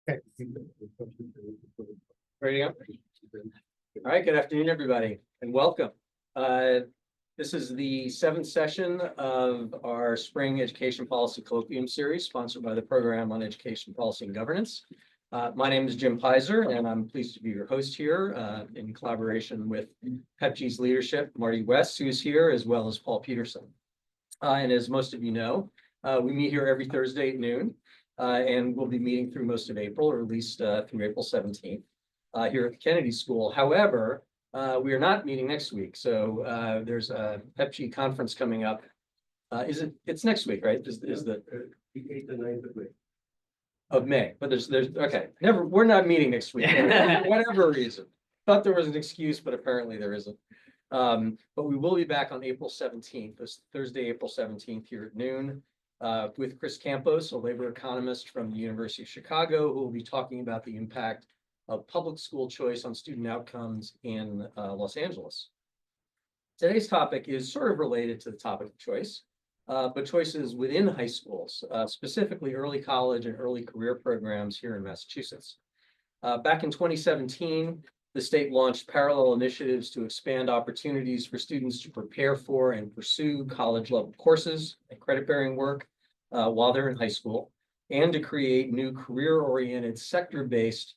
Ready to go? All right, good afternoon, everybody, and welcome. This is the 7th session of our Spring Education Policy Colloquium series, sponsored by the Program on Education Policy and Governance. My name is Jim Pizer, and I'm pleased to be your host here in collaboration with PEPG's leadership, Marty West, who is here, as well as Paul Peterson. And as most of you know, we meet here every Thursday at noon. And we'll be meeting through most of April, or at least through April 17th, here at the Kennedy School. However, we are not meeting next week. So there's a PEPG conference coming up. It's next week, right? Is the 8th and 9th of May? But there's okay. We're not meeting next week for whatever reason. Thought there was an excuse, but apparently there isn't. But we will be back on April 17th, this Thursday, April 17th, here at noon. With Chris Campos, a labor economist from the University of Chicago, who will be talking about the impact of public school choice on student outcomes in Los Angeles. Today's topic is sort of related to the topic of choice, but choices within high schools, specifically early college and early career programs here in Massachusetts. Back in 2017, the state launched parallel initiatives to expand opportunities for students to prepare for and pursue college-level courses and credit-bearing work while they're in high school, and to create new career-oriented sector-based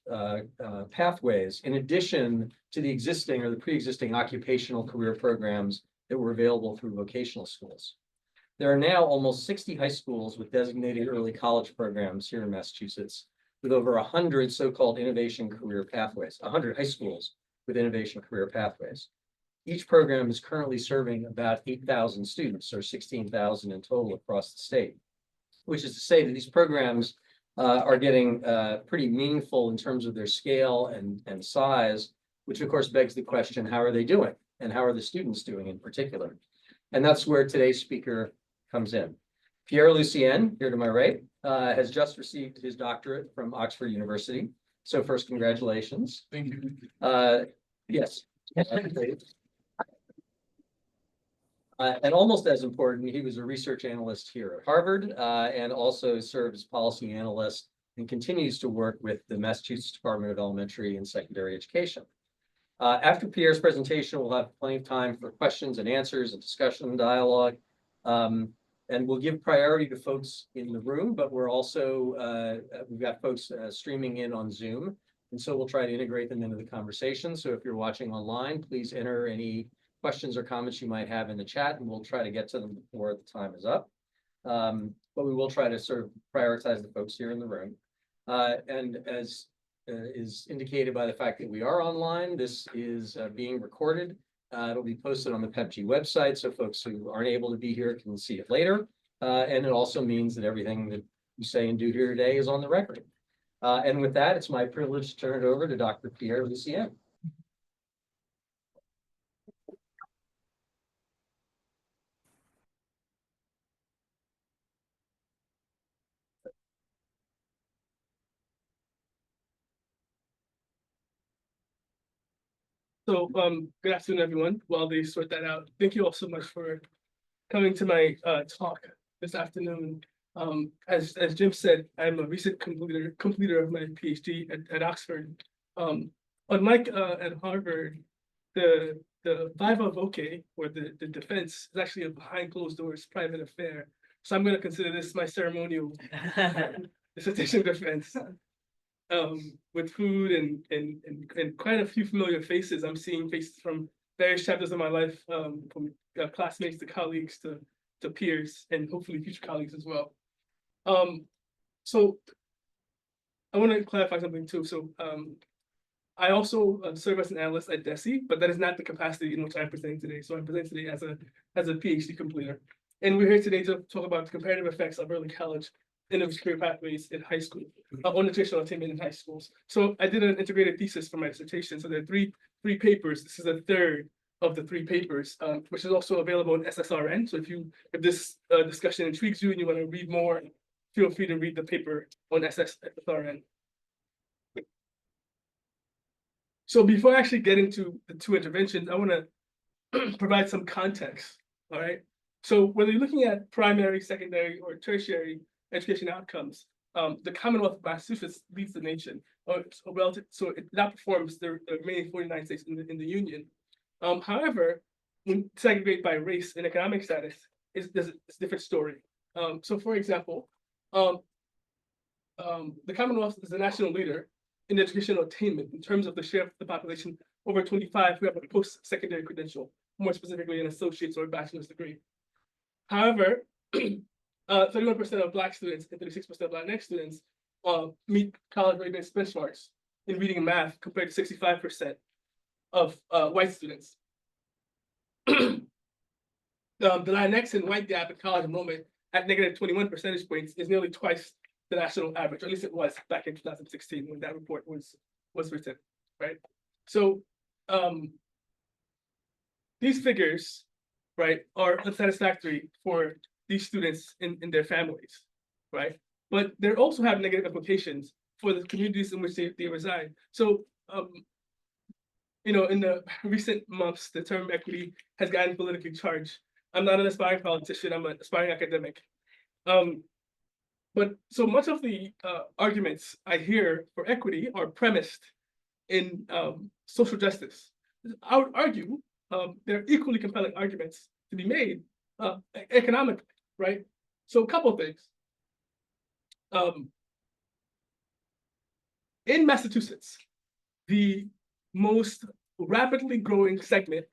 pathways, in addition to the existing or the pre-existing occupational career programs that were available through vocational schools. There are now almost 60 high schools with designated early college programs here in Massachusetts, with over 100 so-called innovation career pathways, 100 high schools with innovation career pathways. Each program is currently serving about 8,000 students, or 16,000 in total across the state, which is to say that these programs are getting pretty meaningful in terms of their scale and size, which of course begs the question, how are they doing? And how are the students doing in particular? And that's where today's speaker comes in. Pierre Lucien, here to my right, has just received his doctorate from Oxford University. So first, congratulations. Thank you. Yes. And almost as important, he was a research analyst here at Harvard and also served as policy analyst and continues to work with the Massachusetts Department of Elementary and Secondary Education. After Pierre's presentation, we'll have plenty of time for questions and answers and discussion and dialogue. And we'll give priority to folks in the room, but we're also, we've got folks streaming in on Zoom. And so we'll try to integrate them into the conversation. So if you're watching online, please enter any questions or comments you might have in the chat, and we'll try to get to them before the time is up. But we will try to sort of prioritize the folks here in the room. And as is indicated by the fact that we are online, this is being recorded. It'll be posted on the PEPG website, so folks who aren't able to be here can see it later. And it also means that everything that you say and do here today is on the record. And with that, it's my privilege to turn it over to Dr. Pierre Lucien. So, good afternoon, everyone. While they sort that out, thank you all so much for coming to my talk this afternoon. As Jim said, I'm a recent completer of my PhD at Oxford. Unlike at Harvard, the viva voce, or the defense, is actually a behind closed doors private affair. So I'm going to consider this my ceremonial dissertation defense. With food and quite a few familiar faces. I'm seeing faces from various chapters of my life, from classmates to colleagues to peers, and hopefully future colleagues as well. So I want to clarify something too. So I also serve as an analyst at DESE, but that is not the capacity in which I'm presenting today. So I'm presenting today as a PhD completer. And we're here today to talk about the comparative effects of early college innovative career pathways in high school, on nutritional attainment in high schools. So I did an integrated thesis for my dissertation. So there are three papers. This is the third of the 3 papers, which is also available on SSRN. So if this discussion intrigues you and you want to read more, feel free to read the paper on SSRN. So before actually getting to the 2 interventions, I want to provide some context. All right. So whether you're looking at primary, secondary, or tertiary education outcomes, the Commonwealth of Massachusetts leads the nation, so it outperforms the remaining 49 states in the Union. However, when segregated by race and economic status, it's a different story. So for example, the Commonwealth is the national leader in educational attainment in terms of the share of the population over 25 who have a post-secondary credential, more specifically an associate's or bachelor's degree. However, 31% of Black students and 36% of Latinx students meet college readiness benchmarks in reading and math compared to 65% of white students. The Latinx and white gap in college enrollment at negative 21 percentage points is nearly twice the national average, or at least it was back in 2016 when that report was written, right? So these figures, right, are unsatisfactory for these students in their families, right? But they also have negative implications for the communities in which they reside. So, you know, in the recent months, the term equity has gotten politically charged. I'm not an aspiring politician, I'm an aspiring academic. But so much of the arguments I hear for equity are premised in social justice. I would argue there are equally compelling arguments to be made economically, right? So a couple of things. In Massachusetts, the most rapidly growing segment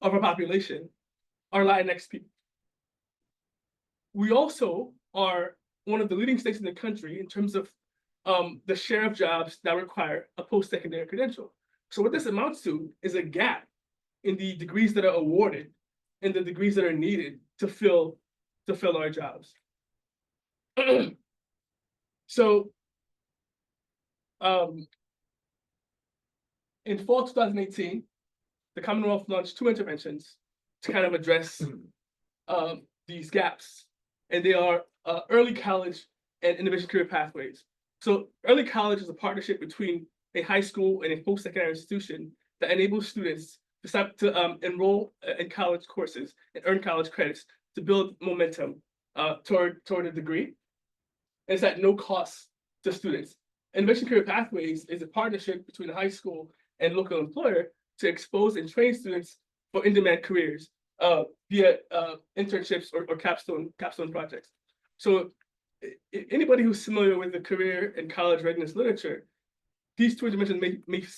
of our population are Latinx people. We also are one of the leading states in the country in terms of the share of jobs that require a post-secondary credential. So what this amounts to is a gap in the degrees that are awarded and the degrees that are needed to fill our jobs. So in fall 2018, the Commonwealth launched 2 interventions to kind of address these gaps, and they are early college and innovation career pathways. So early college is a partnership between a high school and a post-secondary institution that enables students to enroll in college courses and earn college credits to build momentum toward a degree. And it's at no cost to students. Innovation career pathways is a partnership between a high school and local employer to expose and train students for in-demand careers via internships or capstone projects. So anybody who's familiar with the career and college readiness literature, these 2 dimensions may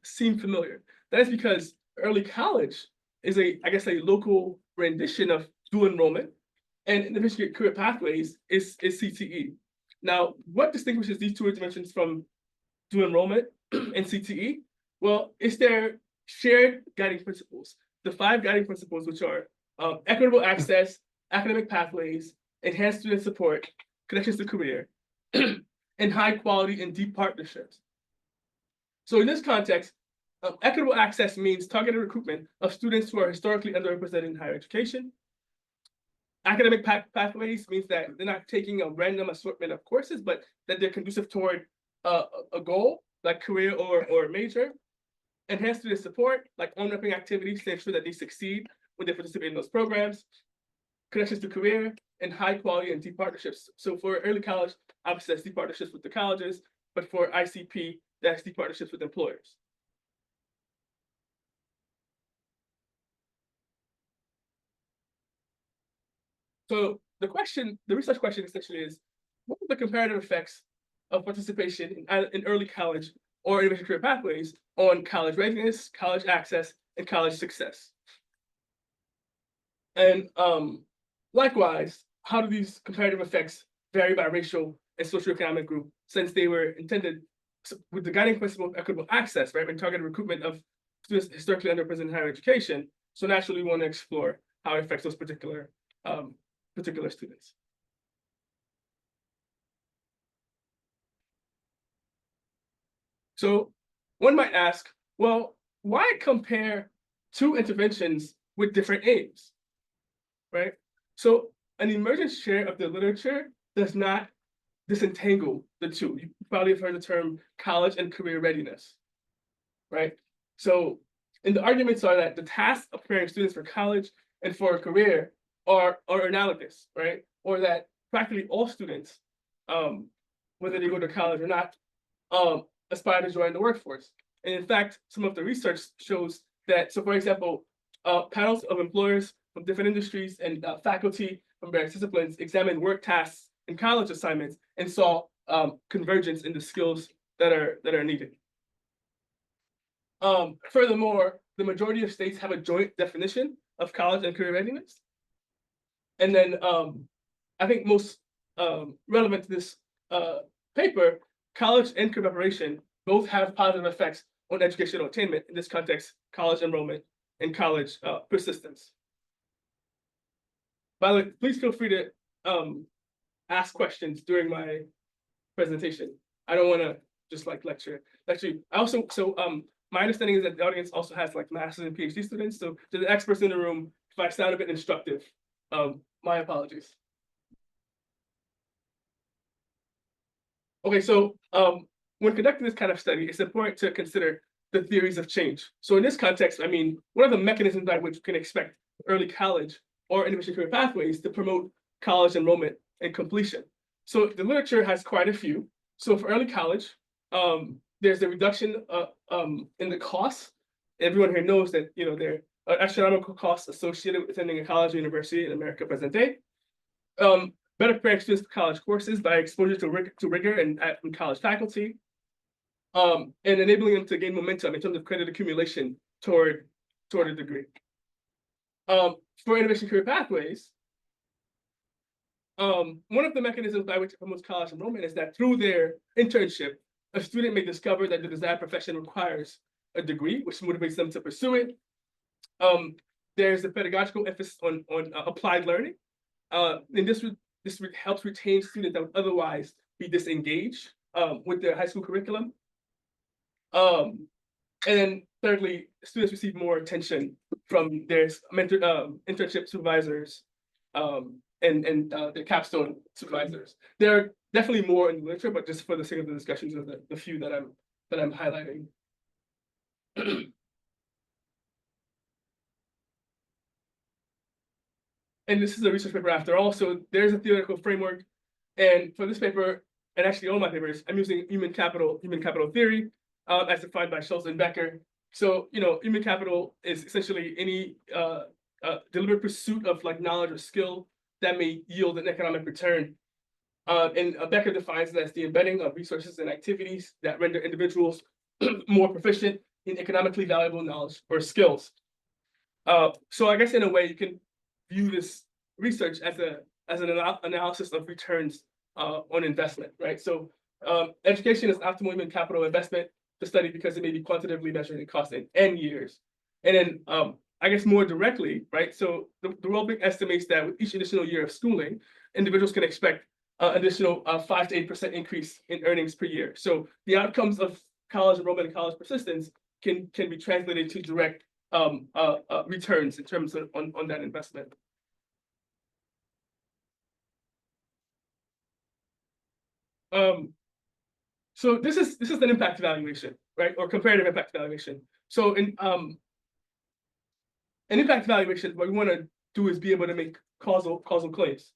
seem familiar. That is because early college is I guess a local rendition of dual enrollment, and innovation career pathways is CTE. Now, what distinguishes these 2 dimensions from dual enrollment and CTE? Well, it's their shared guiding principles. The 5 guiding principles, which are equitable access, academic pathways, enhanced student support, connections to career, and high quality and deep partnerships. So in this context, equitable access means targeted recruitment of students who are historically underrepresented in higher education. Academic pathways means that they're not taking a random assortment of courses, but that they're conducive toward a goal, like career or major. Enhanced student support, like on-ramping activities to ensure that they succeed when they participate in those programs. Connections to career, and high quality and deep partnerships. So for early college, obviously that's deep partnerships with the colleges, but for ICP, that's deep partnerships with employers. So the research question essentially is, what are the comparative effects of participation in early college or innovation career pathways on college readiness, college access, and college success? And likewise, how do these comparative effects vary by racial and socioeconomic group, since they were intended with the guiding principle of equitable access, right, and targeted recruitment of students historically underrepresented in higher education. So naturally, we want to explore how it affects those particular students. So one might ask, well, why compare 2 interventions with different aims, right? So an emergent share of the literature does not disentangle the 2. You probably have heard the term college and career readiness, right? So, and the arguments are that the tasks of preparing students for college and for a career are analogous, right? Or that practically all students whether they go to college or not, aspire to join the workforce. And in fact, some of the research shows that, so for example, panels of employers from different industries and faculty from various disciplines examined work tasks and college assignments and saw convergence in the skills that are needed. Furthermore, the majority of states have a joint definition of college and career readiness. And then I think most relevant to this paper, college and career preparation both have positive effects on educational attainment. In this context, college enrollment and college persistence. By the way, please feel free to ask questions during my presentation. I don't want to just like lecture you. I also, my understanding is that the audience also has like master's and PhD students. So to the experts in the room, if I sound a bit instructive, my apologies. Okay, so when conducting this kind of study, it's important to consider the theories of change. So in this context, I mean, what are the mechanisms by which you can expect early college or individual career pathways to promote college enrollment and completion? So the literature has quite a few. So for early college, there's a reduction in the costs. Everyone here knows that there are astronomical costs associated with attending a college or university in America present day. Better preparing students for college courses by exposure to rigor and college faculty, and enabling them to gain momentum in terms of credit accumulation toward a degree. For innovation career pathways, one of the mechanisms by which it promotes college enrollment is that through their internship, a student may discover that the desired profession requires a degree, which motivates them to pursue it. There's a pedagogical emphasis on applied learning, and this helps retain students that would otherwise be disengaged with their high school curriculum. And then thirdly, students receive more attention from their internship supervisors and their capstone supervisors. There are definitely more in the literature, but just for the sake of the discussions of the few that I'm highlighting. And this is a research paper after all, so there's a theoretical framework. And for this paper, and actually all my papers, I'm using human capital theory as defined by Schultz and Becker. So, human capital is essentially any deliberate pursuit of like knowledge or skill that may yield an economic return. And Becker defines it as the embedding of resources and activities that render individuals more proficient in economically valuable knowledge or skills. So I guess in a way you can view this research as an analysis of returns on investment, right? So education is optimal human capital investment to study because it may be quantitatively measured in cost in N years. And then I guess more directly, right? So the World Bank estimates that with each additional year of schooling, individuals can expect additional 5 to 8% increase in earnings per year. So the outcomes of college enrollment and college persistence can be translated to direct returns in terms of on that investment. So this is an impact evaluation, right, or comparative impact evaluation. So in an impact evaluation, what we want to do is be able to make causal claims.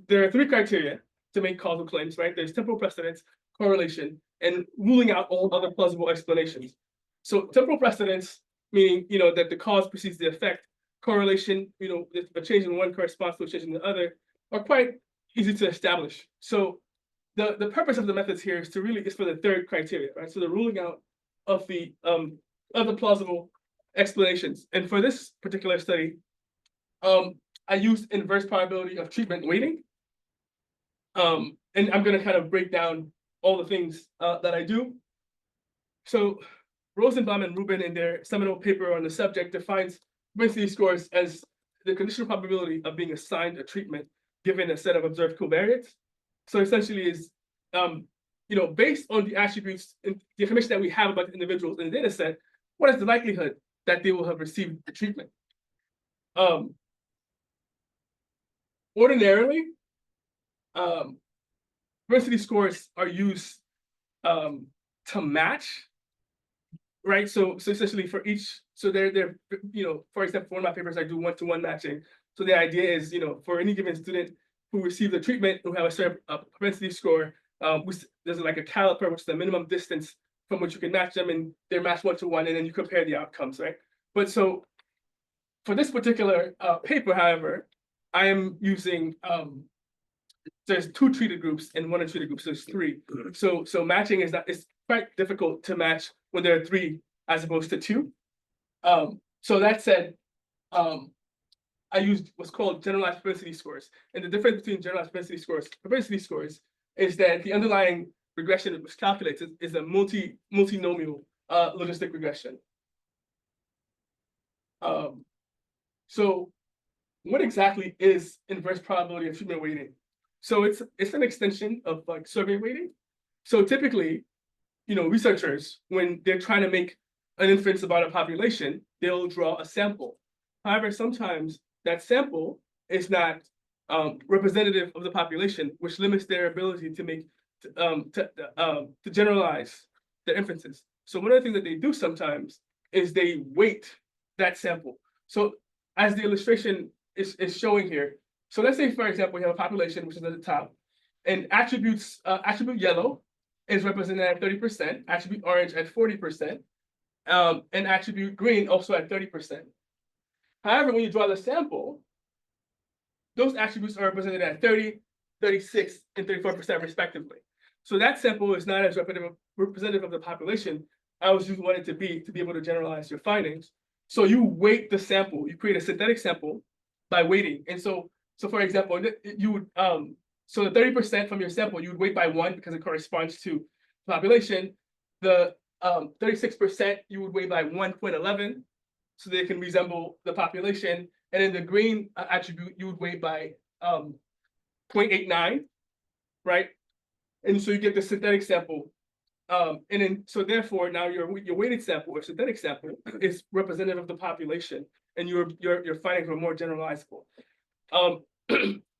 There are 3 criteria to make causal claims, right? There's temporal precedence, correlation, and ruling out all other plausible explanations. So temporal precedence, meaning that the cause precedes the effect. Correlation, a change in one corresponds to a change in the other, are quite easy to establish. So the purpose of the methods here is for the 3rd criteria, right? So the ruling out of the other plausible explanations. And for this particular study, I used inverse probability of treatment weighting. And I'm going to kind of break down all the things that I do. So Rosenbaum and Rubin, in their seminal paper on the subject, defines propensity scores as the conditional probability of being assigned a treatment given a set of observed covariates. So essentially is, based on the attributes and the information that we have about the individuals in the data set, what is the likelihood that they will have received the treatment? Ordinarily, propensity scores are used to match, right? So essentially for each, so they're for example, one of my papers I do one-to-one matching. So the idea is, for any given student who received the treatment who have a certain propensity score, there's like a caliper, which is the minimum distance from which you can match them, and they're matched 1-to-1, and then you compare the outcomes, right? But so for this particular paper, however, I am using there's 2 treated groups and 1 untreated group, so there's 3. So matching it's quite difficult to match when there are 3 as opposed to 2. So that said, I used what's called generalized propensity scores. And the difference between generalized propensity scores is that the underlying regression that was calculated is a multinomial logistic regression. So what exactly is inverse probability of treatment weighting? So it's an extension of like survey weighting. So typically, researchers, when they're trying to make an inference about a population, they'll draw a sample. However, sometimes that sample is not representative of the population, which limits their ability to make to generalize their inferences. So one of the things that they do sometimes is they weight that sample. So as the illustration is showing here, so let's say, for example, we have a population which is at the top, and attribute yellow is represented at 30%, attribute orange at 40%, and attribute green also at 30%. However, when you draw the sample, those attributes are represented at 30, 36, and 34% respectively. So that sample is not as representative of the population as you want it to be able to generalize your findings. So you weight the sample, you create a synthetic sample by weighting. And so for example, you would so the 30% from your sample, you would weight by 1 because it corresponds to population. The 36% you would weight by 1.11 so they can resemble the population. And then the green attribute you would weight by 0.89, right? And so you get the synthetic sample. And then so therefore now your weighted sample or synthetic sample is representative of the population, and your findings are more generalizable.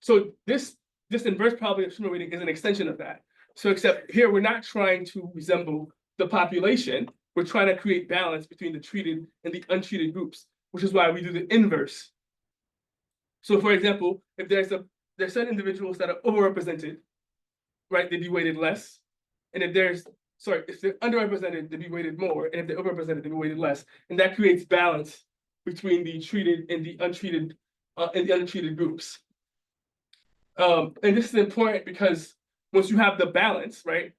So this inverse probability of treatment weighting is an extension of that. So except here we're not trying to resemble the population, we're trying to create balance between the treated and the untreated groups, which is why we do the inverse. So for example, if there's certain individuals that are overrepresented, right, they'd be weighted less. And if they're underrepresented, they'd be weighted more. And if they're overrepresented, they'd be weighted less. And that creates balance between the treated and the untreated groups. And this is important because once you have the balance, right,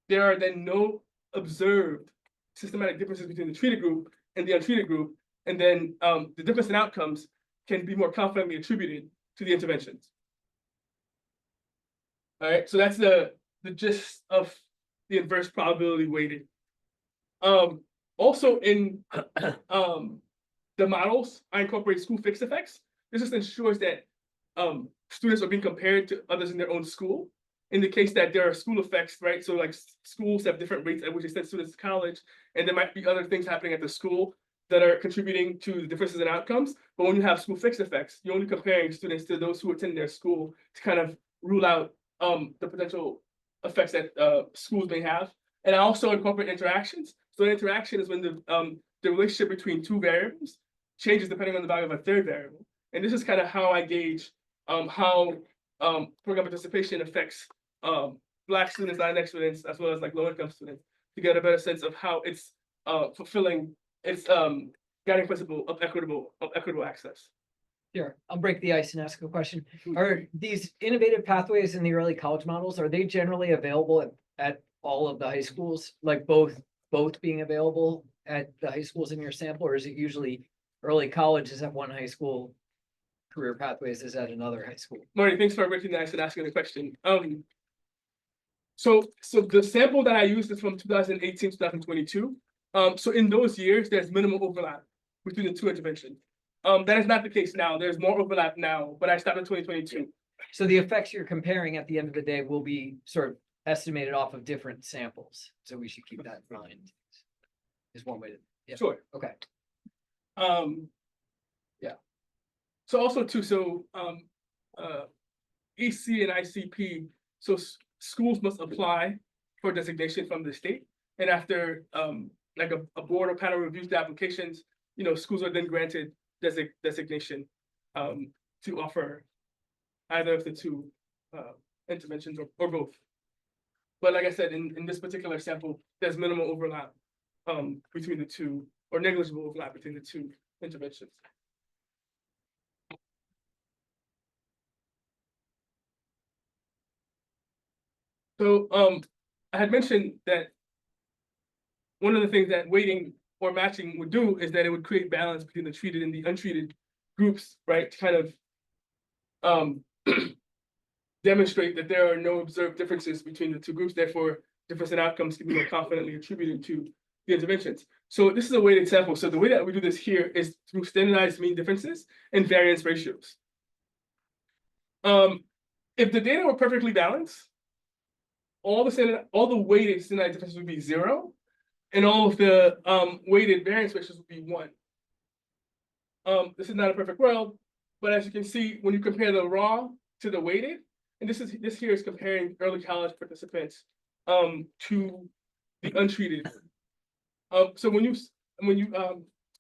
there are then no observed systematic differences between the treated group and the untreated group. And then the difference in outcomes can be more confidently attributed to the interventions. All right, so that's the gist of the inverse probability weighting. Also in the models, I incorporate school fixed effects. This just ensures that students are being compared to others in their own school. In the case that there are school effects, right? So like schools have different rates at which they send students to college, and there might be other things happening at the school that are contributing to the differences in outcomes. But when you have school fixed effects, you're only comparing students to those who attend their school to kind of rule out the potential effects that schools may have. And I also incorporate interactions. So an interaction is when the relationship between 2 variables changes depending on the value of a 3rd variable. And this is kind of how I gauge how program participation affects Black students, Latinx students, as well as like low-income students, to get a better sense of how it's fulfilling its guiding principle of equitable access. Sure, I'll break the ice and ask a question. Are these innovative pathways in the early college models, are they generally available at all of the high schools, like both being available at the high schools in your sample, or is it usually early college is at one high school, career pathways is at another high school? Marty, thanks for breaking the ice and asking the question. So the sample that I used is from 2018, 2022. So in those years, there's minimal overlap between the 2 interventions. That is not the case now. There's more overlap now, but I stopped in 2022. So the effects you're comparing at the end of the day will be sort of estimated off of different samples. So we should keep that in mind. Is one way to, yeah. Sure. Okay. Yeah. So also too, EC and ICP, so schools must apply for designation from the state. And after like a board or panel reviews the applications, schools are then granted designation to offer either of the 2 interventions or both. But like I said, in this particular sample, there's minimal overlap between the two, or negligible overlap between the two interventions. So I had mentioned that one of the things that weighting or matching would do is that it would create balance between the treated and the untreated groups, right? To kind of demonstrate that there are no observed differences between the two groups, therefore difference in outcomes can be more confidently attributed to the interventions. So this is a weighted sample. So the way that we do this here is through standardized mean differences and variance ratios. If the data were perfectly balanced, all the weighted standardized differences would be 0, and all of the weighted variance ratios would be 1. This is not a perfect world, but as you can see, when you compare the raw to the weighted, and this here is comparing early college participants to the untreated. So when you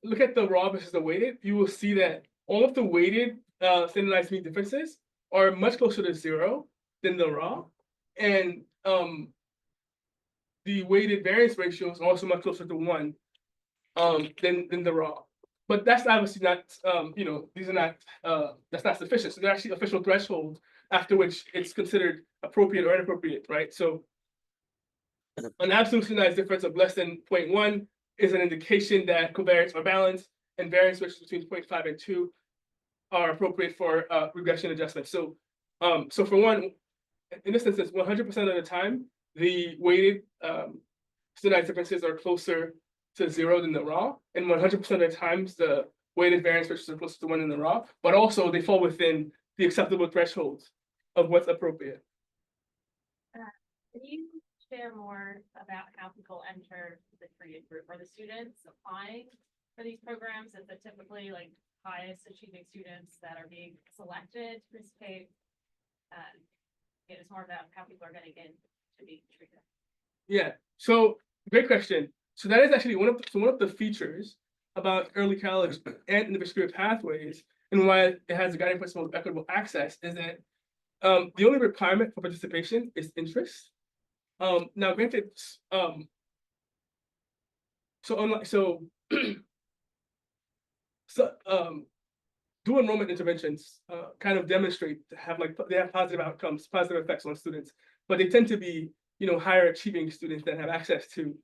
look at the raw versus the weighted, you will see that all of the weighted standardized mean differences are much closer to 0 than the raw, and the weighted variance ratio is also much closer to 1 than the raw. But that's obviously not, these are not, that's not sufficient. So they're actually official thresholds after which it's considered appropriate or inappropriate, right? So an absolute standardized difference of less than 0.1 is an indication that covariates are balanced, and variance ratios between 0.5 and 2 are appropriate for regression adjustment. So, so for one, in this instance, 100% of the time, the weighted standardized differences are closer to 0 than the raw, and 100% of the times the weighted variance ratios are closer to 1 than the raw, but also they fall within the acceptable thresholds of what's appropriate. Can you share more about how people enter the treated group? Are the students applying for these programs? Is it typically like highest achieving students that are being selected to participate? It's more about how people are getting in to be treated. Yeah, so great question. So that is actually one of the features about early college and individual pathways, and why it has a guiding principle of equitable access, is that the only requirement for participation is interest. Now, granted, dual enrollment interventions kind of demonstrate to have they have positive outcomes, positive effects on students, but they tend to be higher achieving students that have access to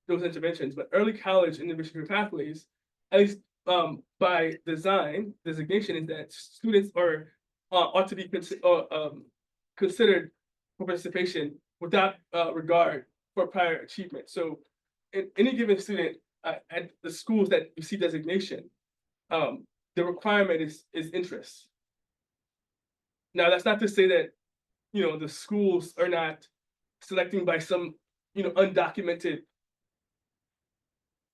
those interventions. But early college and individual pathways, at least by design, designation is that students are ought to be considered for participation without regard for prior achievement. So in any given student at the schools that receive designation, the requirement is interest. Now, that's not to say that the schools are not selecting by some undocumented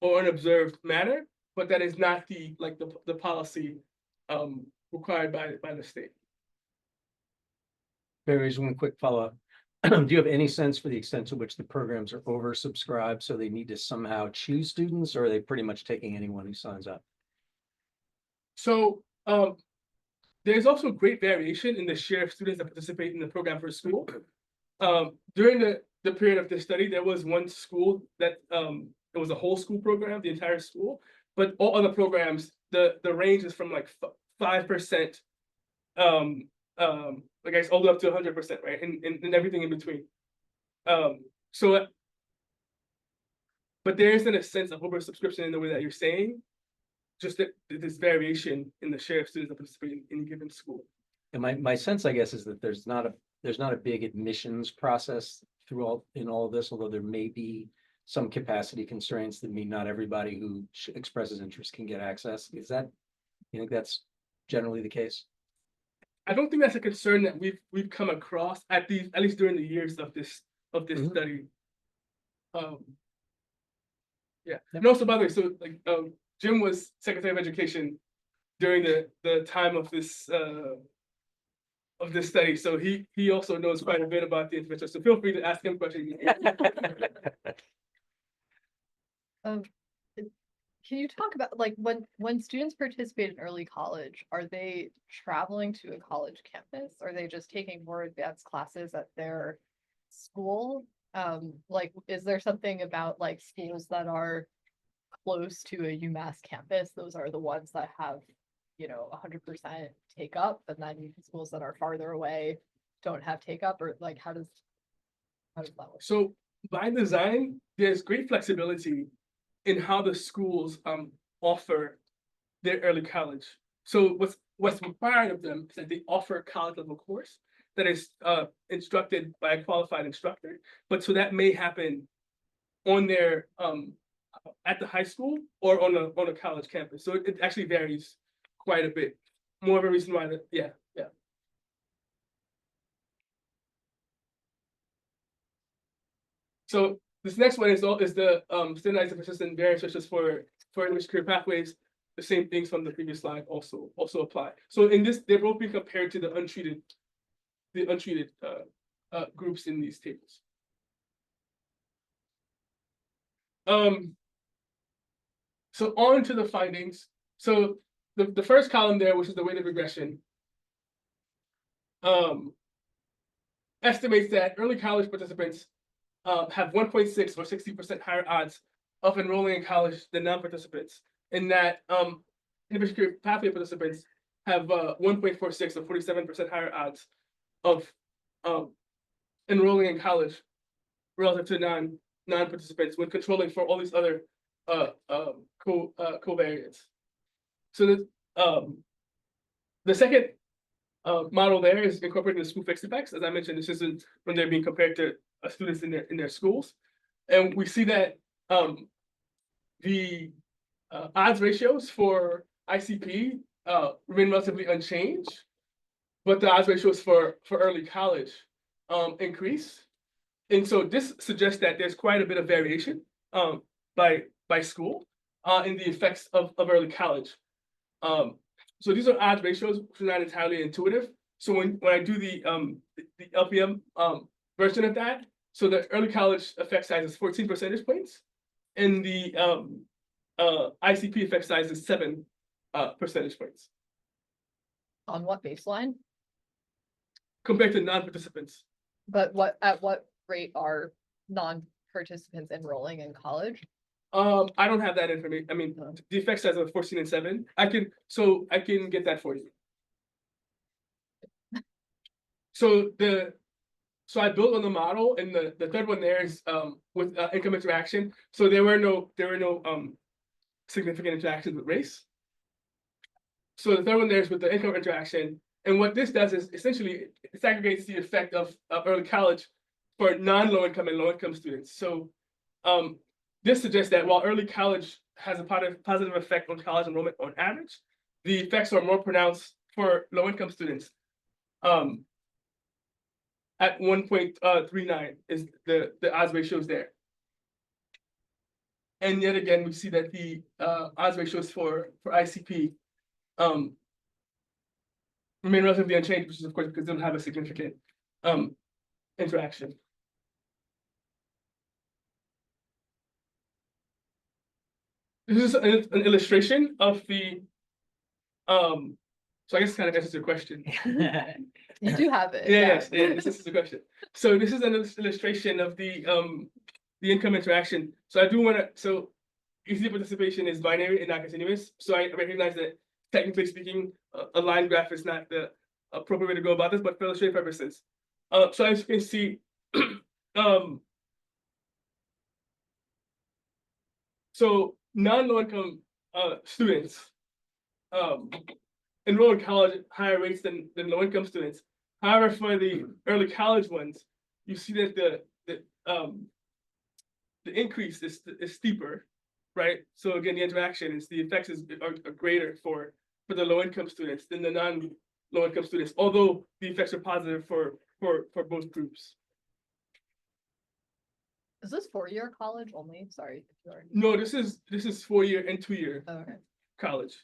or unobserved manner, but that is not the policy required by the state. There is one quick follow-up. Do you have any sense for the extent to which the programs are oversubscribed, so they need to somehow choose students, or are they pretty much taking anyone who signs up? So there's also great variation in the share of students that participate in the program per school. During the period of this study, there was one school that it was a whole school program, the entire school, but all other programs, the range is from 5%, I guess all the way up to 100%, right? And everything in between. But there isn't a sense of oversubscription in the way that you're saying, just that this variation in the share of students that participate in any given school. And my sense, I guess, is that there's not a big admissions process in all of this, although there may be some capacity constraints that mean not everybody who expresses interest can get access. You think that's generally the case? I don't think that's a concern that we've come across at least during the years of this study. Yeah. And also, by the way, so Jim was Secretary of Education during the time of this study, so he also knows quite a bit about the intervention. So feel free to ask him questions. Can you talk about when students participate in early college, are they traveling to a college campus? Are they just taking more advanced classes at their school? Like, is there something about like schools that are close to a UMass campus? Those are the ones that have, 100% take up, and then schools that are farther away don't have take up, or like, how does that work? So by design, there's great flexibility in how the schools offer their early college. So what's required of them is that they offer a college level course that is instructed by a qualified instructor. But so that may happen on their at the high school or on a college campus. So it actually varies quite a bit. More of a reason why yeah. So this next one is the standardized and persistent variance research for English career pathways. The same things from the previous slide also apply. So in this, they're both being compared to the untreated groups in these tables. So on to the findings. So the first column there, which is the weighted regression, estimates that early college participants have 1.6 or 60% higher odds of enrolling in college than non-participants, and that English career pathway participants have 1.46 or 47% higher odds of enrolling in college relative to non-participants when controlling for all these other covariates. So the second model there is incorporating the school fixed effects. As I mentioned, this isn't when they're being compared to students in their schools, and we see that the odds ratios for ICP remain relatively unchanged, but the odds ratios for early college increase. And so this suggests that there's quite a bit of variation by school in the effects of early college. So these are odds ratios, which are not entirely intuitive. So when I do the LPM version of that, so the early college effect size is 14 percentage points, and the ICP effect size is 7 percentage points. On what baseline? Compared to non-participants. But at what rate are non-participants enrolling in college? I don't have that information. I mean, the effect size of 14 and 7. I can get that for you. So I built on the model, and the third one there is with income interaction. So there were no significant interactions with race. So the third one there is with the income interaction, and what this does is essentially it aggregates the effect of early college for non-low income and low income students. So this suggests that while early college has a positive effect on college enrollment on average, the effects are more pronounced for low income students. At 1.39 is the odds ratios there. And yet again, we see that the odds ratios for ICP remain relatively unchanged, which is of course because they don't have a significant interaction. This is an illustration of the so I guess it kind of answers your question. You do have it. Yes, this is the question. So this is an illustration of the income interaction. So I do want to, so easy participation is binary and not continuous. So I recognize that technically speaking, a line graph is not the appropriate way to go about this, but for illustrative purposes. So as you can see, so non-low income students enroll in college at higher rates than low income students. However, for the early college ones, you see that the increase is steeper, right? So again, the interaction is the effects are greater for the low income students than the non-low income students, although the effects are positive for both groups. Is this 4-year college only? Sorry. No, this is 4-year and 2-year Okay. college.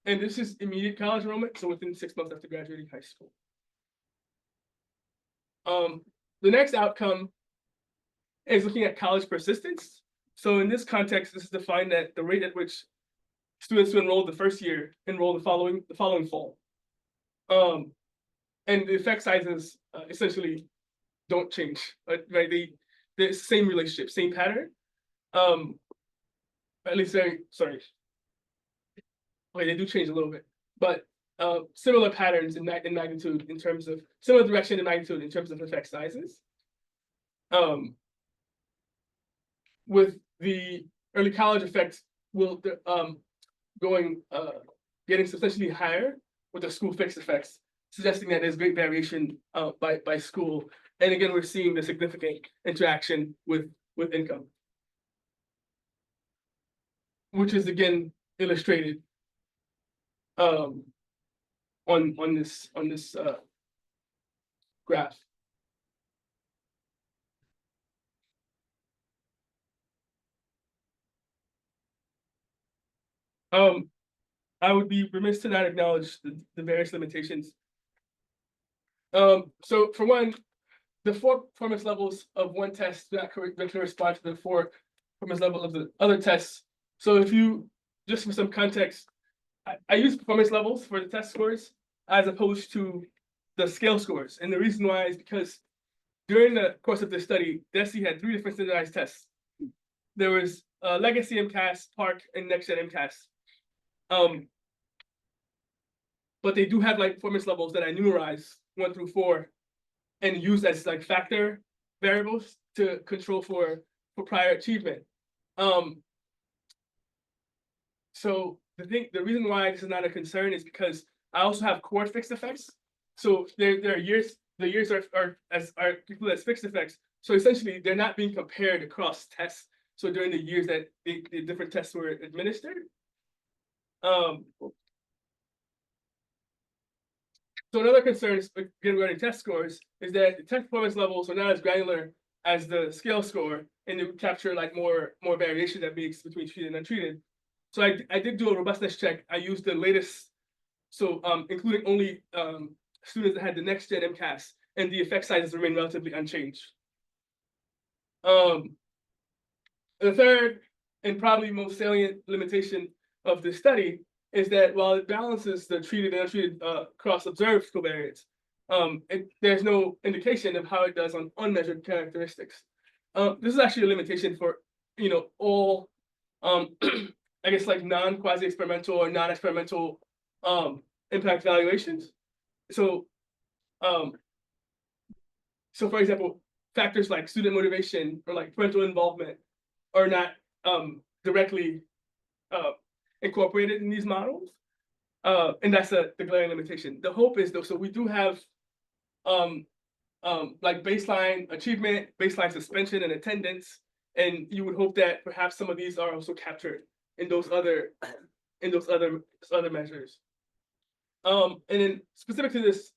And this is immediate college enrollment, so within 6 months after graduating high school. The next outcome is looking at college persistence. So in this context, this is defined that the rate at which students who enrolled the first year enroll the following fall. And the effect sizes essentially don't change, right? the same relationship, same pattern. At least sorry. Okay, they do change a little bit, but similar patterns in magnitude in terms of similar direction and magnitude in terms of effect sizes. With the early college effects getting substantially higher with the school fixed effects, suggesting that there's great variation by school. And again, we're seeing the significant interaction with income, which is again illustrated on this graph. I would be remiss to not acknowledge the various limitations. So for one, the 4 performance levels of one test do not directly respond to the 4 performance level of the other tests. So if you, just for some context, I use performance levels for the test scores as opposed to the scale scores. And the reason why is because during the course of this study, DESE had 3 different standardized tests. There was Legacy MCAS, PARC, and NextGen MCAS. But they do have like performance levels that I numerize 1 through 4 and use as like factor variables to control for prior achievement. So the reason why this is not a concern is because I also have core fixed effects. So there are years, the years are included as fixed effects. So essentially they're not being compared across tests. So during the years that the different tests were administered. So another concern is, again, regarding test scores is that the test performance levels are not as granular as the scale score, and they would capture like more variation that makes between treated and untreated. So I did do a robustness check. I used the latest, so including only students that had the NextGen MCAS, and the effect sizes remain relatively unchanged. The third and probably most salient limitation of this study is that while it balances the treated and untreated cross-observed covariates, there's no indication of how it does on unmeasured characteristics. This is actually a limitation for all I guess like non-quasi-experimental or non-experimental impact valuations. So for example, factors like student motivation or like parental involvement are not directly incorporated in these models, and that's the glaring limitation. The hope is though, so we do have like baseline achievement, baseline suspension, and attendance, and you would hope that perhaps some of these are also captured in those other measures. And then specific to this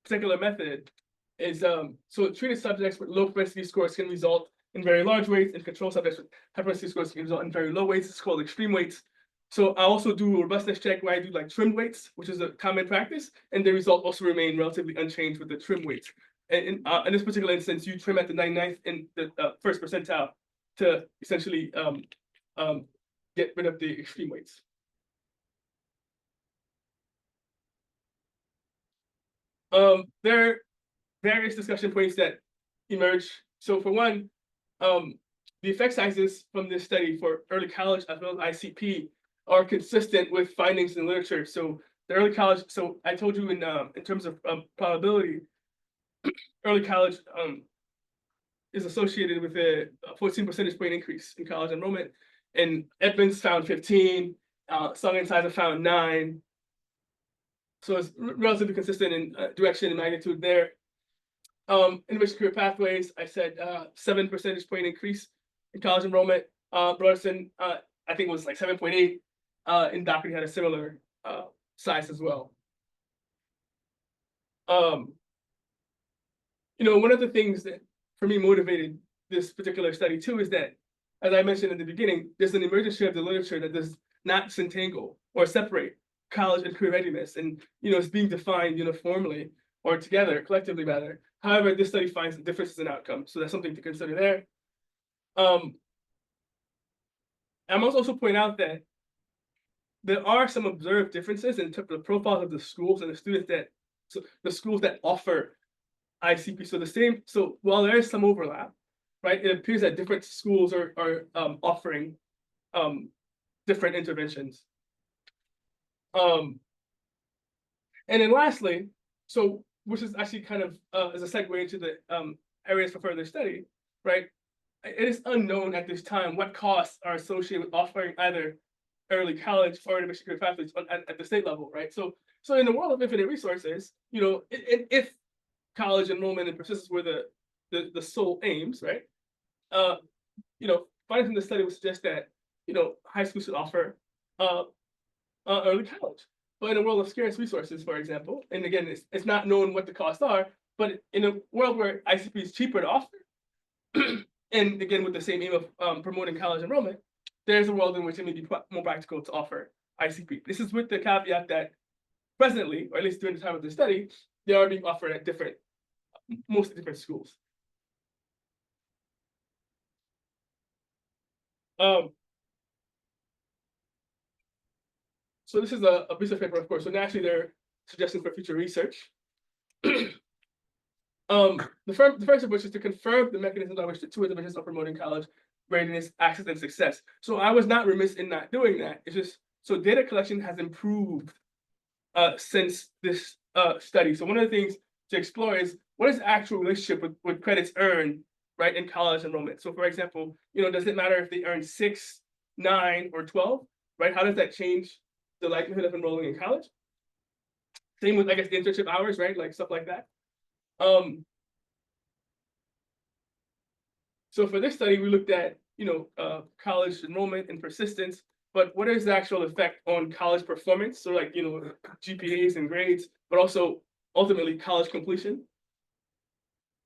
particular method is so treated subjects with low propensity scores can result in very large weights, and control subjects with high propensity scores can result in very low weights. It's called extreme weights. So I also do a robustness check where I do like trimmed weights, which is a common practice, and the results also remain relatively unchanged with the trim weights. And in this particular instance, you trim at the 99th and the first percentile to essentially get rid of the extreme weights. There are various discussion points that emerge. So for one, the effect sizes from this study for early college as well as ICP are consistent with findings in literature. So the early college, so I told you in terms of probability, early college is associated with a 14 percentage point increase in college enrollment. And Edmonds found 15, Sung and Sizer found 9. So it's relatively consistent in direction and magnitude there. Innovation career pathways, I said 7 percentage point increase in college enrollment. Broderson, I think was like 7.8. And Doherty had a similar size as well. One of the things that for me motivated this particular study too is that, as I mentioned in the beginning, there's an emergence of the literature that does not disentangle or separate college and career readiness, and it's being defined uniformly or together, collectively rather. However, this study finds differences in outcomes, so that's something to consider there. I must also point out that there are some observed differences in terms of the profiles of the schools and the students the schools that offer ICP. So the same, so while there is some overlap, right, it appears that different schools are offering different interventions. And then lastly, so which is actually kind of as a segue into the areas for further study, right? It is unknown at this time what costs are associated with offering either early college or innovation career pathways at the state level, right? So in the world of infinite resources, you know, if college enrollment and persistence were the sole aims, right? You know, findings from the study would suggest that, you know, high schools should offer early college. But in a world of scarce resources, for example, and again, it's not known what the costs are, but in a world where ICP is cheaper to offer, and again, with the same aim of promoting college enrollment, there's a world in which it may be more practical to offer ICP. This is with the caveat that presently, or at least during the time of the study, they are being offered at mostly different schools. So this is a research paper, of course. So naturally, they're suggesting for future research. The first of which is to confirm the mechanisms by which the two interventions are promoting college readiness, access, and success. So I was not remiss in not doing that. It's just so data collection has improved since this study. So one of the things to explore is what is the actual relationship with credits earned, right, in college enrollment. So for example, you know, does it matter if they earn 6, 9, or 12, right? How does that change the likelihood of enrolling in college? Same with, I guess, the internship hours, right? Like stuff like that. So for this study, we looked at, you know, college enrollment and persistence, but what is the actual effect on college performance? So like, you know, GPAs and grades, but also ultimately college completion,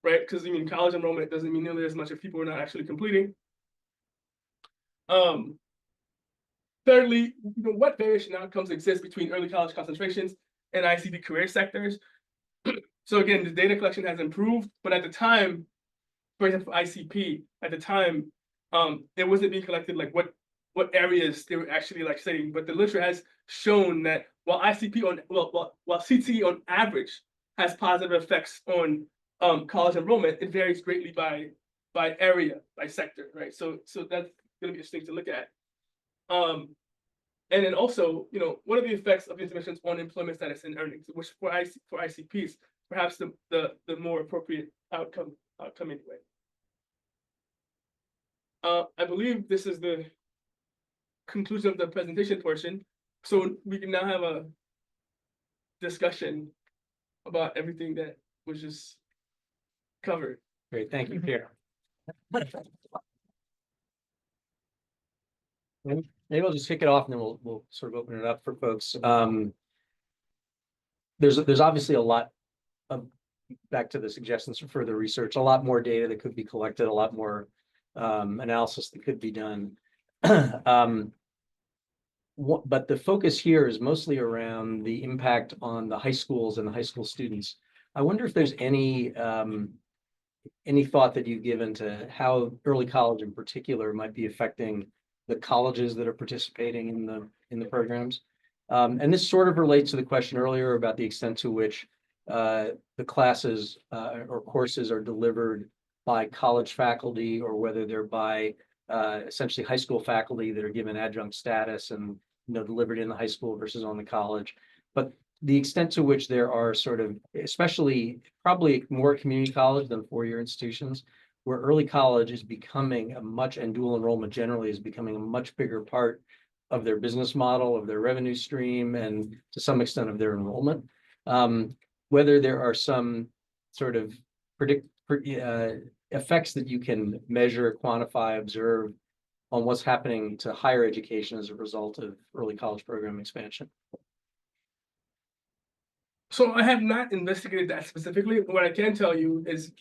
right? Because I mean, college enrollment doesn't mean nearly as much if people are not actually completing. Thirdly, you know, what variation outcomes exist between early college concentrations and ICP career sectors? So again, the data collection has improved, but at the time, for example, ICP, at the time, it wasn't being collected like what areas they were actually like studying, but the literature has shown that while ICP while CTE on average has positive effects on college enrollment, it varies greatly by area, by sector, right? So that's going to be interesting to look at. And then also, you know, what are the effects of interventions on employment status and earnings, which for ICPs, perhaps the more appropriate outcome anyway. I believe this is the conclusion of the presentation portion. So we can now have a discussion about everything that was just covered. Great, thank you, Pierre. Maybe I'll just kick it off and then we'll sort of open it up for folks. There's obviously a lot of, back to the suggestions for further research, a lot more data that could be collected, a lot more analysis that could be done. But the focus here is mostly around the impact on the high schools and the high school students. I wonder if there's any thought that you've given to how early college in particular might be affecting the colleges that are participating in the programs. And this sort of relates to the question earlier about the extent to which the classes or courses are delivered by college faculty or whether they're by essentially high school faculty that are given adjunct status and, you know, delivered in the high school versus on the college. But the extent to which there are sort of, especially probably more community college than four-year institutions, where early college is becoming and dual enrollment generally is becoming a much bigger part of their business model, of their revenue stream, and to some extent of their enrollment. Whether there are some sort of effects that you can measure, quantify, observe on what's happening to higher education as a result of early college program expansion. So I have not investigated that specifically. What I can tell you is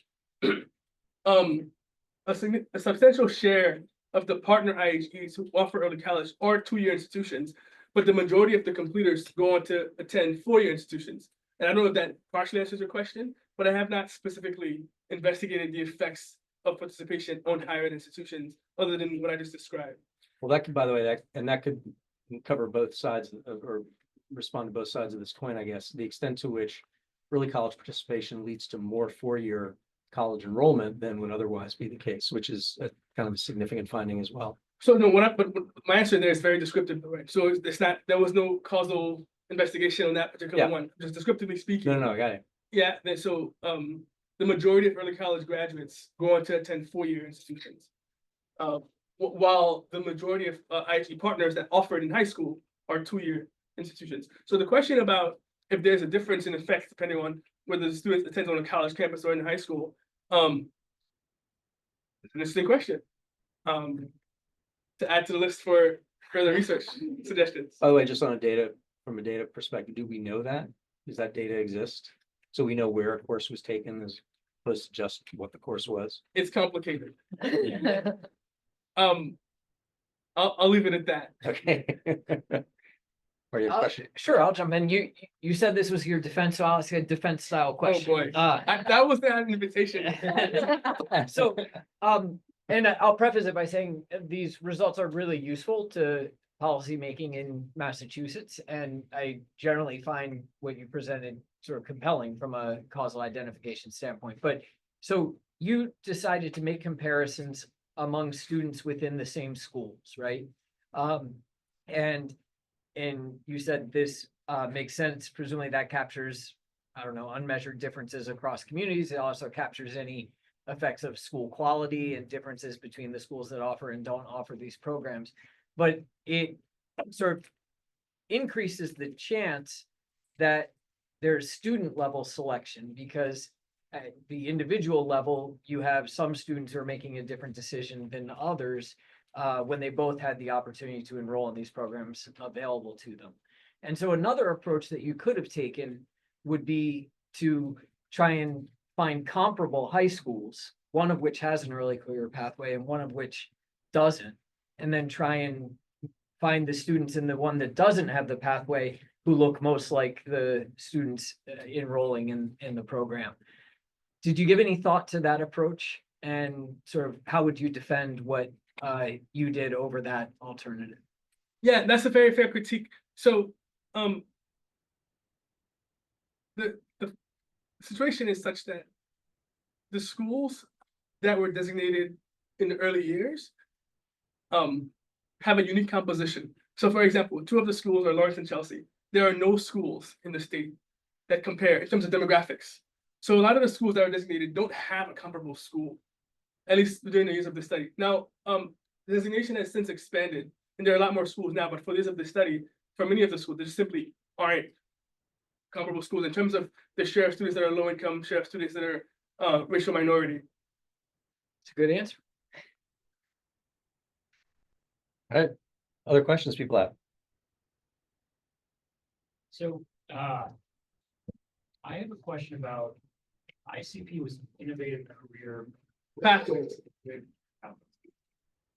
a substantial share of the partner IHEs who offer early college are two-year institutions, but the majority of the completers go on to attend four-year institutions. And I don't know if that partially answers your question, but I have not specifically investigated the effects of participation on higher ed institutions other than what I just described. Well, that could, by the way, that could cover both sides or respond to both sides of this coin, I guess. The extent to which early college participation leads to more four-year college enrollment than would otherwise be the case, which is a kind of a significant finding as well. So no, but my answer there is very descriptive, right? So it's not, there was no causal investigation on that particular Yeah. one, just descriptively speaking. No, I got it. Yeah, then so, the majority of early college graduates go on to attend four-year institutions. While the majority of IHE partners that offered in high school are two-year institutions. So the question about if there's a difference in effect depending on whether the student attends on a college campus or in high school, it's an interesting question. To add to the list for further research suggestions. By the way, just on from a data perspective, do we know that? Does that data exist? So we know where a course was taken as opposed to just what the course was? It's complicated. I'll leave it at that. Okay. Or your question? Sure, I'll jump in. You said this was your defense, so I'll ask a defense style Oh, question. boy. That was not an invitation. So, and I'll preface it by saying these results are really useful to policymaking in Massachusetts. And I generally find what you presented sort of compelling from a causal identification standpoint. But so you decided to make comparisons among students within the same schools, right? And you said this makes sense. Presumably that captures, I don't know, unmeasured differences across communities. It also captures any effects of school quality and differences between the schools that offer and don't offer these programs. But it sort of increases the chance that there's student level selection, because at the individual level, you have some students who are making a different decision than others when they both had the opportunity to enroll in these programs available to them. And so another approach that you could have taken would be to try and find comparable high schools, one of which has an early career pathway and one of which doesn't, and then try and find the students in the one that doesn't have the pathway who look most like the students enrolling in the program. Did you give any thought to that approach, and sort of how would you defend what you did over that alternative? Yeah, that's a very fair critique. So, the situation is such that the schools that were designated in the early years have a unique composition. So for example, two of the schools are Lawrence and Chelsea. There are no schools in the state that compare in terms of demographics. So a lot of the schools that are designated don't have a comparable school, at least during the years of the study. Now, the designation has since expanded, and there are a lot more schools now, but for the years of the study, for many of the schools, there simply aren't comparable schools in terms of the share of students that are low income, share of students that are racial minority. It's a good answer. All right. Other questions people have? So, I have a question about ICP was innovative career Pathways.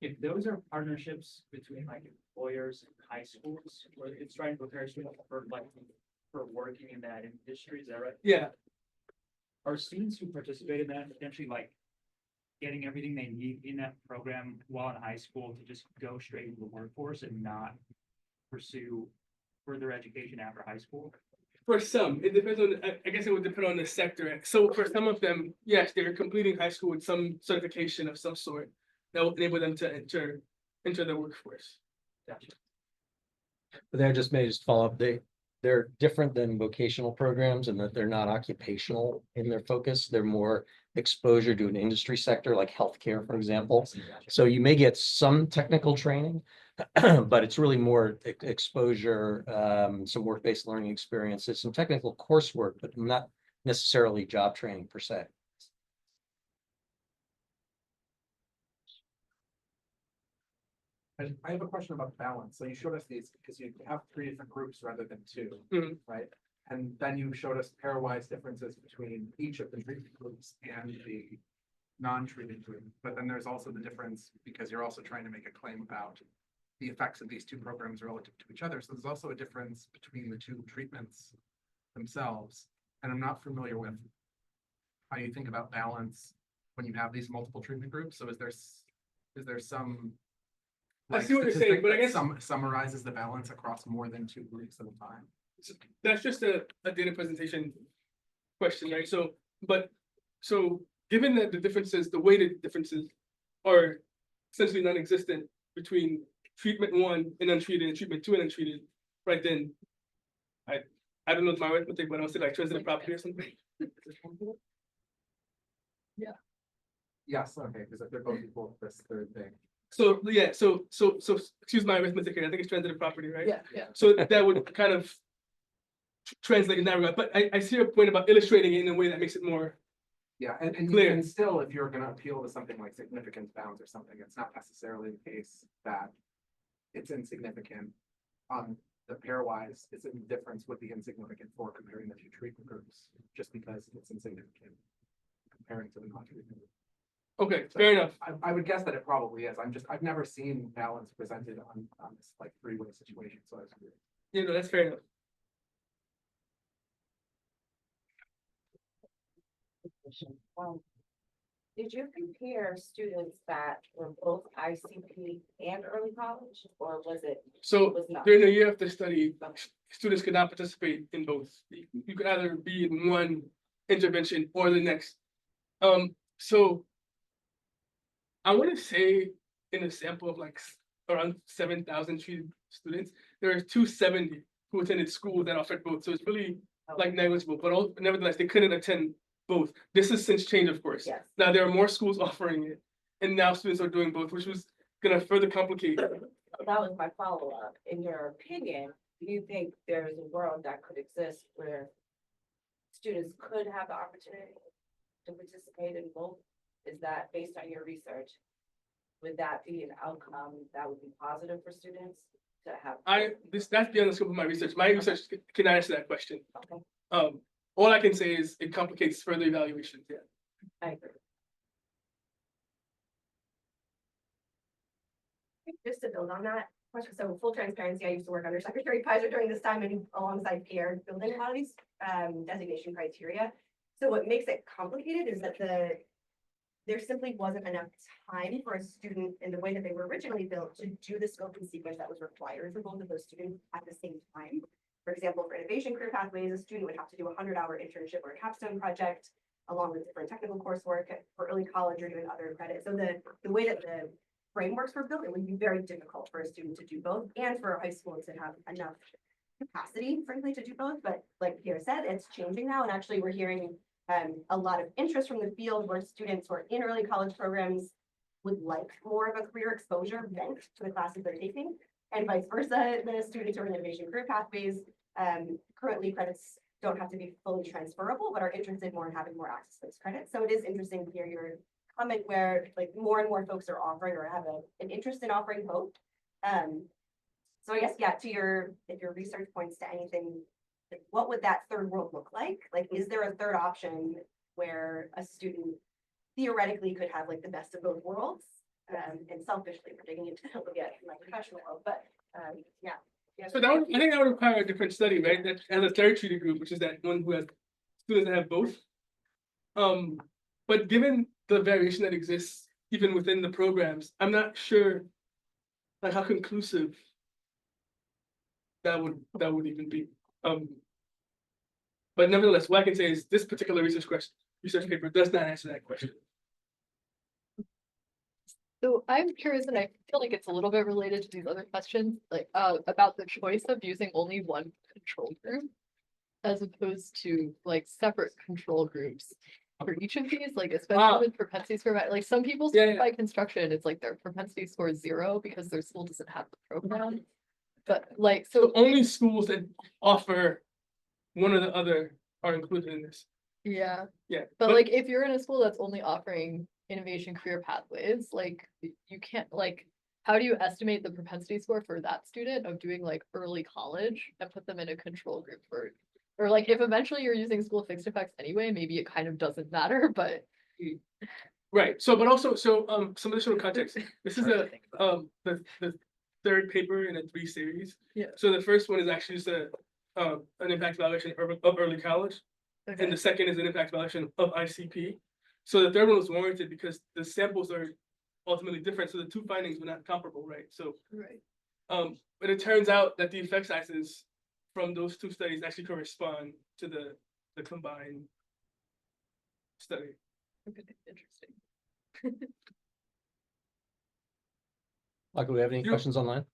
If those are partnerships between like employers and high schools, where it's trying to prepare students for working in that industry, is that right? Yeah, Are students who participate in that potentially like getting everything they need in that program while in high school to just go straight into the workforce and not pursue further education after high school? for some, it depends on, I guess it would depend on the sector. So for some of them, yes, they're completing high school with some certification of some sort that will enable them to enter the workforce. Gotcha. But they're just may just follow up. They're different than vocational programs in that they're not occupational in their focus. They're more exposure to an industry sector like healthcare, for example. So you may get some technical training, but it's really more exposure, some work-based learning experiences, some technical coursework, but not necessarily job training per se. I have a question about balance. So you showed us these because you have three different groups rather than two, Mhm. right? And then you showed us pairwise differences between each of the treatment groups and the non-treated group. But then there's also the difference because you're also trying to make a claim about the effects of these two programs relative to each other. So there's also a difference between the two treatments themselves. And I'm not familiar with how you think about balance when you have these multiple treatment groups. So is there some I see what you're saying, but I guess summarizes the balance across more than two groups at a time? that's just a data presentation question, right? So given that the differences, the weighted differences are essentially non-existent between treatment 1 and untreated and treatment 2 and untreated, right then, I don't know if my arithmetic, but I'll say like transitive property or something. Yes, okay, because if they're both equal, this third thing. So, yeah, so excuse my arithmetic here, I think it's transitive property, right? Yeah. So that would kind of translate in that regard, but I see your point about illustrating it in a way that makes it more, Yeah, and you Clear. can still, if you're gonna appeal to something like significance bounds or something, it's not necessarily the case that it's insignificant. The pairwise, it's a difference would be insignificant for comparing the two treatment groups, just because it's insignificant comparing to the non-treatment group. okay, fair enough. I would guess that it probably is. I've never seen balance presented on this like three-way situation, so I was curious. You know, that's fair enough. Did you compare students that were both ICP and early college, or was it? So Was not. during the year of the study, students could not participate in both. You could either be in one intervention or the next. So I want to say in a sample of like around 7,000 treated students, there are 270 who attended school that offered both. So it's really like negligible, but nevertheless, they couldn't attend both. This has since changed, of course. Yes. Now there are more schools offering it, and now students are doing both, which was gonna further complicate. That was my follow-up. In your opinion, do you think there is a world that could exist where students could have the opportunity to participate in both? Is that based on your research? Would that be an outcome that would be positive for students to have? That's beyond the scope of my research. My research cannot answer that question. Okay, All I can say is it complicates further evaluations, yeah. I agree. Just to build on that question, so full transparency, I used to work under Secretary Pizer during this time and alongside Pierre building a lot of these designation criteria. So what makes it complicated is that there simply wasn't enough time for a student in the way that they were originally built to do the scope and sequence that was required for both of those students at the same time. For example, for innovation career pathways, a student would have to do a 100-hour internship or a capstone project along with different technical coursework. For early college or doing other credits. So the way that the frameworks were built, it would be very difficult for a student to do both and for a high school to have enough capacity, frankly, to do both. But like Pierre said, it's changing now. And actually we're hearing a lot of interest from the field where students who are in early college programs would like more of a career exposure bent to the classes they're taking. And vice versa, the students who are in innovation career pathways, currently credits don't have to be fully transferable, but are interested more in having more access to those credits. So it is interesting to hear your comment where like more and more folks are offering or have an interest in offering both. So I guess, yeah, if your research points to anything, like, what would that third world look like? Like, is there a third option where a student theoretically could have like the best of both worlds? And selfishly, we're digging into my professional world, but yeah. So I think that would require a different study, right? That as a third treated group, which is that one who has students that have both. But given the variation that exists even within the programs, I'm not sure like how conclusive that would even be. But nevertheless, what I can say is this particular research paper does not answer that question. So I'm curious, and I feel like it's a little bit related to these other questions, like about the choice of using only one control group as opposed to like separate control groups for each of these, like especially with propensity score, like some people by construction, it's like their propensity score is 0 because their school doesn't have the program. But like, so only schools that offer one or the other are included in this. Yeah. Yeah. But like, if you're in a school that's only offering innovation career pathways, like you can't like, how do you estimate the propensity score for that student of doing like early college and put them in a control group for, or like if eventually you're using school fixed effects anyway, maybe it kind of doesn't matter, but. Right. So, but also, some additional context. This is the third paper in a 3 series. Yeah. So the first one is actually just an impact evaluation of early college. Okay. And the second is an impact evaluation of ICP. So the third one was warranted because the samples are ultimately different. So the 2 findings were not comparable, right? So, Right. but it turns out that the effect sizes from those 2 studies actually correspond to the combined study. Interesting. Michael, do we have any You- questions online?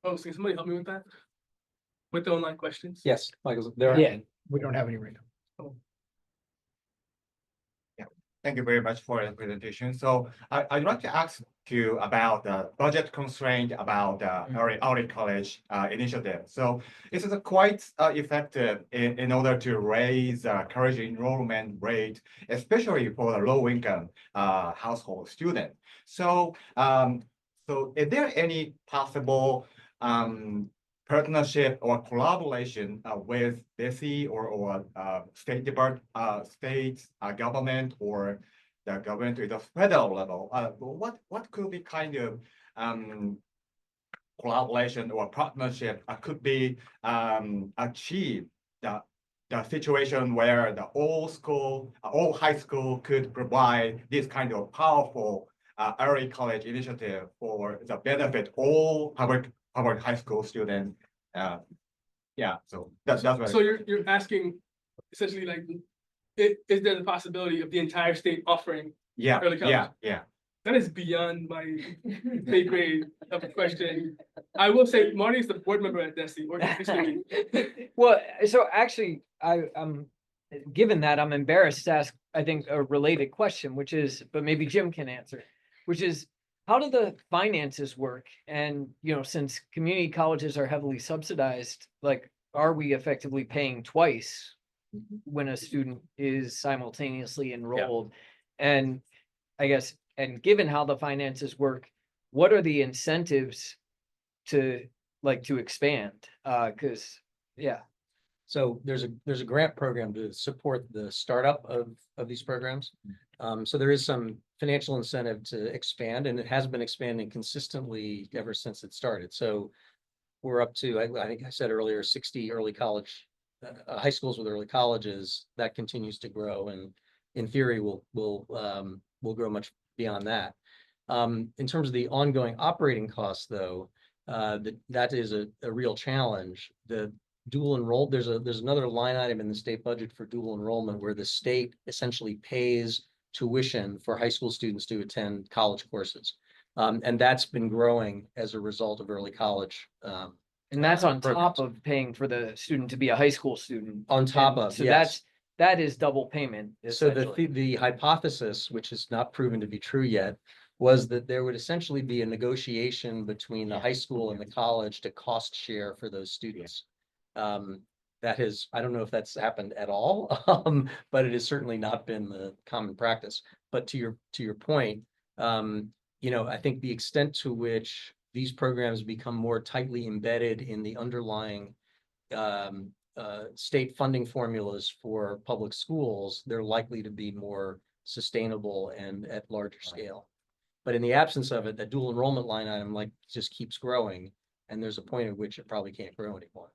Oh, so can somebody help me with that? With the online questions? Yes, Michael, there are. Yeah, we don't have any right now. Thank you very much for the presentation. So I'd like to ask you about the budget constraint about the early college initiative. So this is a quite effective in order to raise college enrollment rate, especially for the low income household student. So so is there any possible partnership or collaboration with DESE or state government or the government at the federal level? What could be kind of collaboration or partnership could be achieved the situation where the all high school could provide this kind of powerful early college initiative for the benefit all public high school students. Yeah, so that's what. So you're asking essentially like, is there the possibility of the entire state offering? Yeah, early college. yeah. That is beyond my pay grade of a question. I will say Marty is the board member at DESE, organizationally. Well, so actually, given that, I'm embarrassed to ask, I think, a related question, which is, but maybe Jim can answer, which is, how do the finances work? And, since community colleges are heavily subsidized, like, are we effectively paying twice when a student is simultaneously enrolled? And I guess, and given how the finances work, what are the incentives to expand? So there's a grant program to support the startup of these programs. So there is some financial incentive to expand, and it has been expanding consistently ever since it started. So we're up to, I think I said earlier, 60 early college high schools with early colleges. That continues to grow, and in theory will grow much beyond that. In terms of the ongoing operating costs, though, that is a real challenge. The dual enroll, there's another line item in the state budget for dual enrollment where the state essentially pays tuition for high school students to attend college courses. And that's been growing as a result of early college. And that's on programs. top of paying for the student to be a high school student. On top And of, so yes. that is double payment. So essentially. the hypothesis, which is not proven to be true yet, was that there would essentially be a negotiation between the high school and the college to cost share for those students. That has, I don't know if that's happened at all, but it has certainly not been the common practice. But to your point, I think the extent to which these programs become more tightly embedded in the underlying state funding formulas for public schools, they're likely to be more sustainable and at larger scale. But in the absence of it, the dual enrollment line item just keeps growing, and there's a point at which it probably can't grow anymore.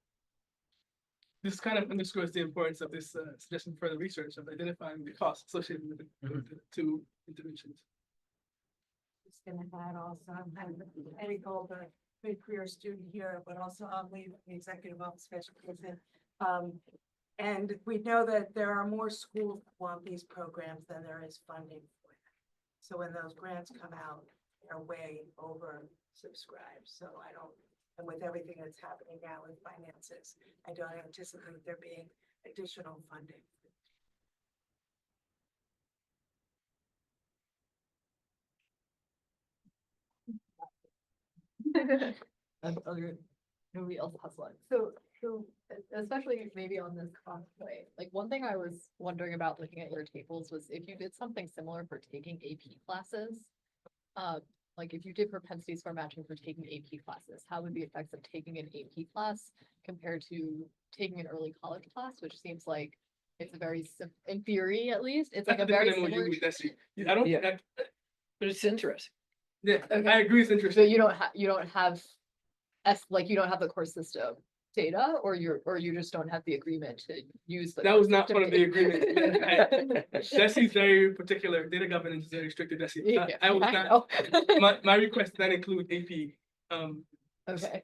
This kind of underscores the importance of this suggestion for further research of identifying the costs associated with the two interventions. Just gonna add also, I'm Eddie Goldberg, mid-career student here, but also I'm lead the executive office of education. And we know that there are more schools that want these programs than there is funding for them. So when those grants come out, they're way over subscribed. So and with everything that's happening now with finances, I don't anticipate there being additional funding. Nobody else has one. So especially maybe on this cost point, like one thing I was wondering about looking at your tables was if you did something similar for taking AP classes, like if you did propensities for matching for taking AP classes, how would the effects of taking an AP class compared to taking an early college class, which seems like it's a very in theory, at least, it's like a very similar. I don't. Yeah. But it's interesting. Yeah, Okay. I agree. It's interesting. So you don't have you don't have the course system data, or you just don't have the agreement to use the. That was not system part of the data. agreement. DESE's very particular. Data governance is very strict to DESE. Yeah, I was I not. know. My request did not include AP. Okay.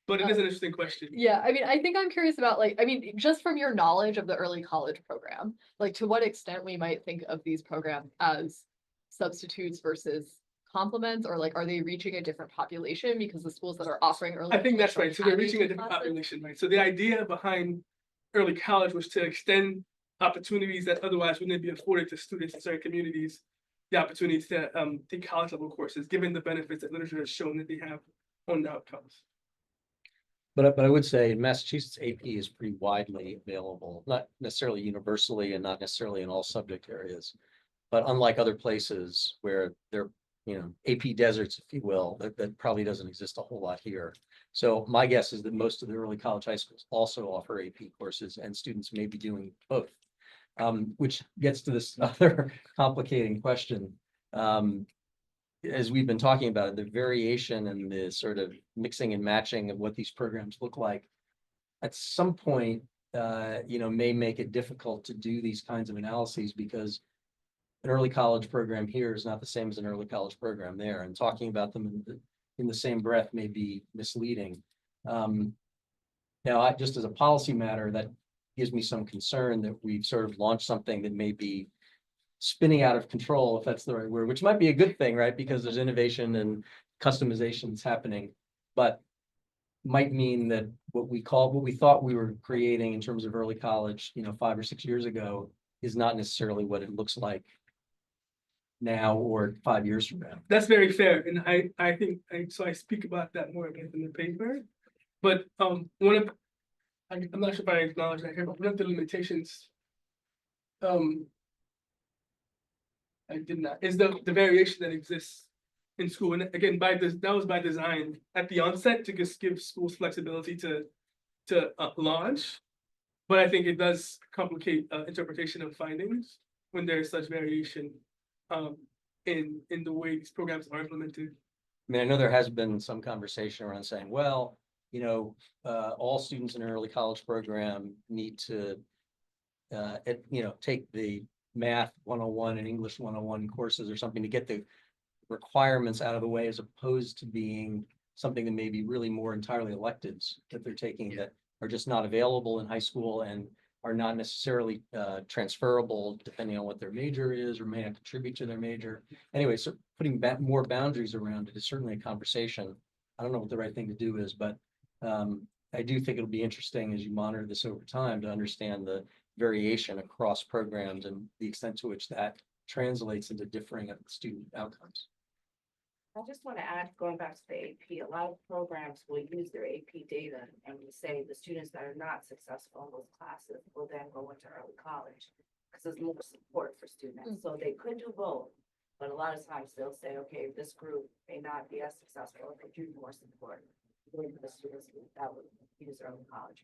but it is an interesting question. Yeah, I mean, I think I'm curious about like, I mean, just from your knowledge of the early college program, like to what extent we might think of these programs as substitutes versus complements, or like, are they reaching a different population because the schools that are offering early? I think that's college right. So don't they're have reaching a AP different classes? population, right? So the idea behind early college was to extend opportunities that otherwise wouldn't be afforded to students in certain communities, the opportunity to take college level courses, given the benefits that literature has shown that they have on the outcomes. But I would say in Massachusetts, AP is pretty widely available, not necessarily universally and not necessarily in all subject areas. But unlike other places where they're, AP deserts, if you will, that probably doesn't exist a whole lot here. So my guess is that most of the early college high schools also offer AP courses and students may be doing both. Which gets to this other complicating question. As we've been talking about it, the variation and the sort of mixing and matching of what these programs look like at some point, may make it difficult to do these kinds of analyses because an early college program here is not the same as an early college program there, and talking about them in the same breath may be misleading. Now, just as a policy matter, that gives me some concern that we've sort of launched something that may be spinning out of control, if that's the right word, which might be a good thing, right? Because there's innovation and customizations happening, but might mean that what we thought we were creating in terms of early college, 5 or 6 years ago, is not necessarily what it looks like now or 5 years from now. That's very fair, and I think I speak about that more in the paper. But I'm not sure if I acknowledge that here, but one of the limitations I did not, is the variation that exists in school. And again, that was by design at the onset to just give schools flexibility to launch. But I think it does complicate interpretation of findings when there is such variation in the way these programs are implemented. I mean, I know there has been some conversation around saying, well, all students in an early college program need to, take the math 101 and English 101 courses or something to get the requirements out of the way, as opposed to being something that may be really more entirely electives that they're taking that are just not available in high school and are not necessarily transferable depending on what their major is or may not contribute to their major. Anyway, so putting more boundaries around it is certainly a conversation. I don't know what the right thing to do is, but I do think it'll be interesting as you monitor this over time to understand the variation across programs and the extent to which that translates into differing student outcomes. I just want to add, going back to the AP, a lot of programs will use their AP data and we say the students that are not successful in those classes will then go into early college because there's more support for students. So they could do both, but a lot of times they'll say, okay, this group may not be as successful, could use more support. For the students that would use early college.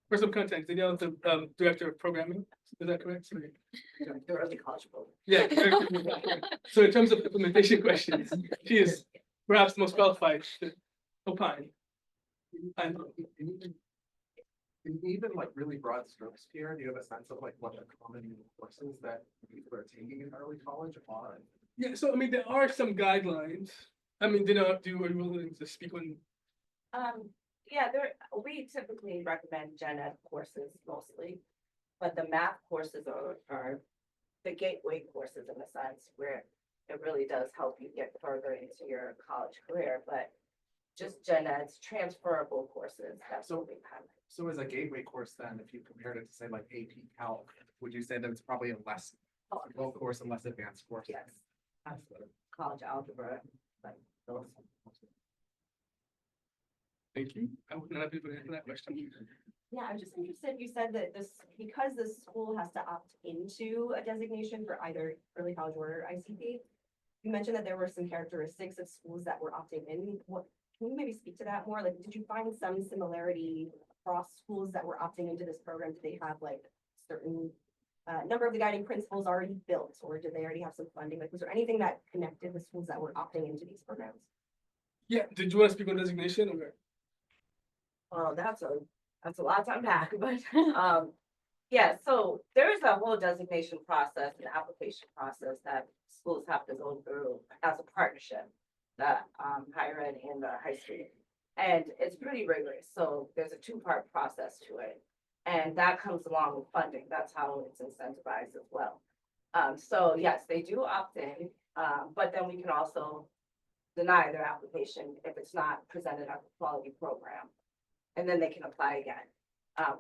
For some context, Danielle is the director of programming. Is that correct? Sorry. The early college program. Yeah. So in terms of implementation questions, she is perhaps the most qualified to opine. Even like really broad strokes here, do you have a sense of like what the common courses that people are taking in early college are? Yeah, so I mean, there are some guidelines. I mean, are you willing to speak on? Yeah, we typically recommend gen ed courses mostly, but the math courses are the gateway courses in a sense where it really does help you get further into your college career, but just gen ed's transferable courses, that's what we have. So as a gateway course then, if you compared it to say like AP Calc, would you say that it's probably a less difficult course and less advanced course? Yes, absolutely. College algebra, like those. Thank you. I would not have been able to answer that question. Yeah, I'm just interested, you said that because the school has to opt into a designation for either early college or ICP. You mentioned that there were some characteristics of schools that were opting in. Can you maybe speak to that more? Like, did you find some similarity across schools that were opting into this program? Do they have like certain number of the guiding principles already built, or did they already have some funding? Like, was there anything that connected the schools that were opting into these programs? Yeah, did you want to speak on designation or? Well, that's a lot to unpack, but yeah, so there's a whole designation process and application process that schools have to go through as a partnership, that higher ed and the high school. And it's pretty rigorous, so there's a two-part process to it. And that comes along with funding, that's how it's incentivized as well. So yes, they do opt in, but then we can also deny their application if it's not presented as a quality program. And then they can apply again,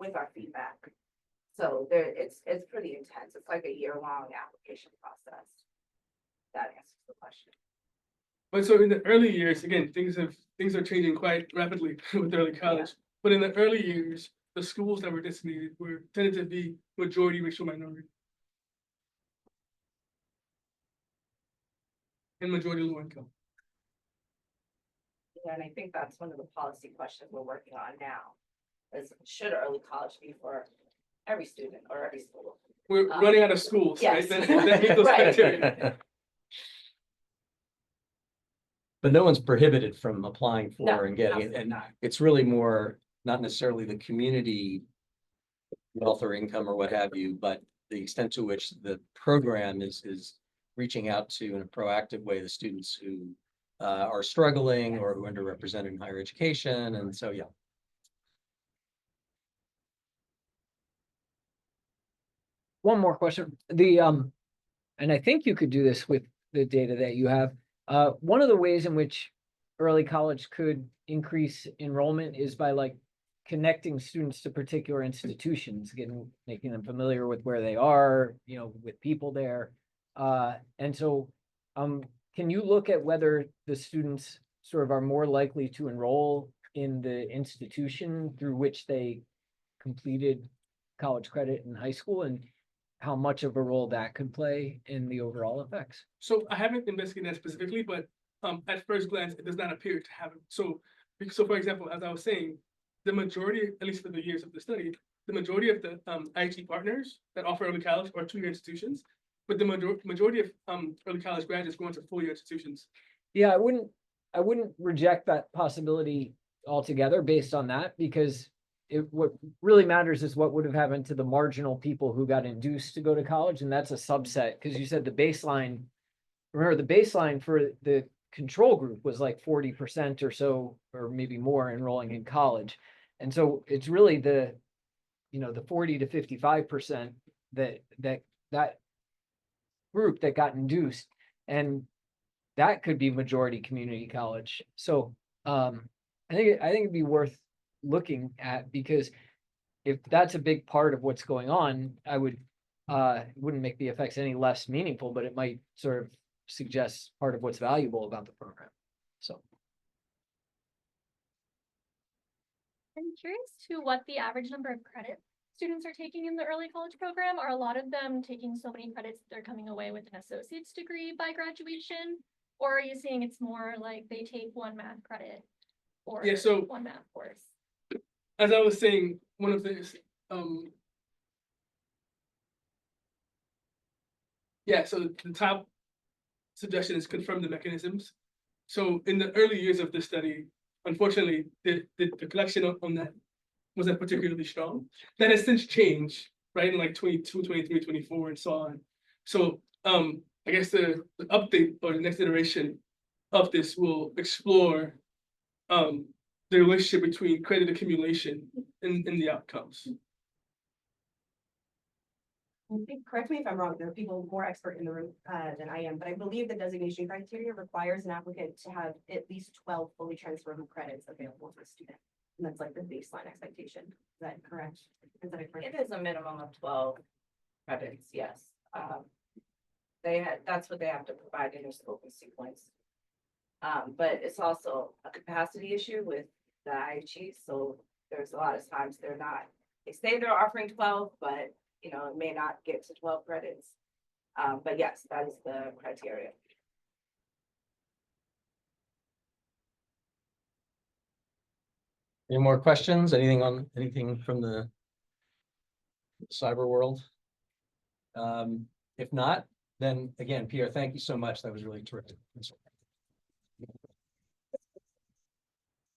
with our feedback. So it's pretty intense, it's like a year-long application process. That answers the question. But so in the early years, again, things are changing quite rapidly with early college. But in the early years, the schools that were designated tended to be majority racial minority. And majority low income. Yeah, and I think that's one of the policy questions we're working on now. Is should early college be for every student or every school? We're running out of schools, right? Yes. That meet those Right. criteria. But no one's prohibited from applying No, for and getting it, absolutely and not. it's really more, not necessarily the community wealth or income or what have you, but the extent to which the program is reaching out to in a proactive way, the students who are struggling or who are underrepresented in higher education, and so, yeah. One more question, and I think you could do this with the data that you have. One of the ways in which early college could increase enrollment is by like connecting students to particular institutions, making them familiar with where they are, with people there. And so, can you look at whether the students sort of are more likely to enroll in the institution through which they completed college credit in high school, and how much of a role that could play in the overall effects? So I haven't investigated that specifically, but at first glance, it does not appear to have it. So for example, as I was saying, the majority, at least for the years of the study, the majority of the IT partners that offer early college are two-year institutions, but the majority of early college graduates go into four-year institutions. Yeah, I wouldn't reject that possibility altogether based on that, because what really matters is what would have happened to the marginal people who got induced to go to college, and that's a subset, because you said the baseline, remember the baseline for the control group was like 40% or so, or maybe more, enrolling in college. And so it's really the 40 to 55% that group that got induced, and that could be majority community college. So I think it'd be worth looking at, because if that's a big part of what's going on, it wouldn't make the effects any less meaningful, but it might sort of suggest part of what's valuable about the program. So I'm curious to what the average number of credits students are taking in the early college program. Are a lot of them taking so many credits they're coming away with an associate's degree by graduation? Or are you seeing it's more like they take one math credit or one math course? As I was saying, one of the so the top suggestion is confirm the mechanisms. So in the early years of the study, unfortunately, the collection on that wasn't particularly strong. That has since changed, right? In like 22, 23, 24, and so on. So I guess the update or the next iteration of this will explore the relationship between credit accumulation and the outcomes. I think, correct me if I'm wrong, there are people more expert in the room than I am, but I believe the designation criteria requires an applicant to have at least 12 fully transferable credits available to a student. And that's like the baseline expectation. Is that correct? Is that correct? It is a minimum of 12 credits, yes. That's what they have to provide in their scope and sequence. But it's also a capacity issue with the IHE, so there's a lot of times they say they're offering 12, but it may not get to 12 credits. But yes, that is the criteria. Any more questions? Anything from the cyber world? If not, then again, Pierre, thank you so much. That was really terrific.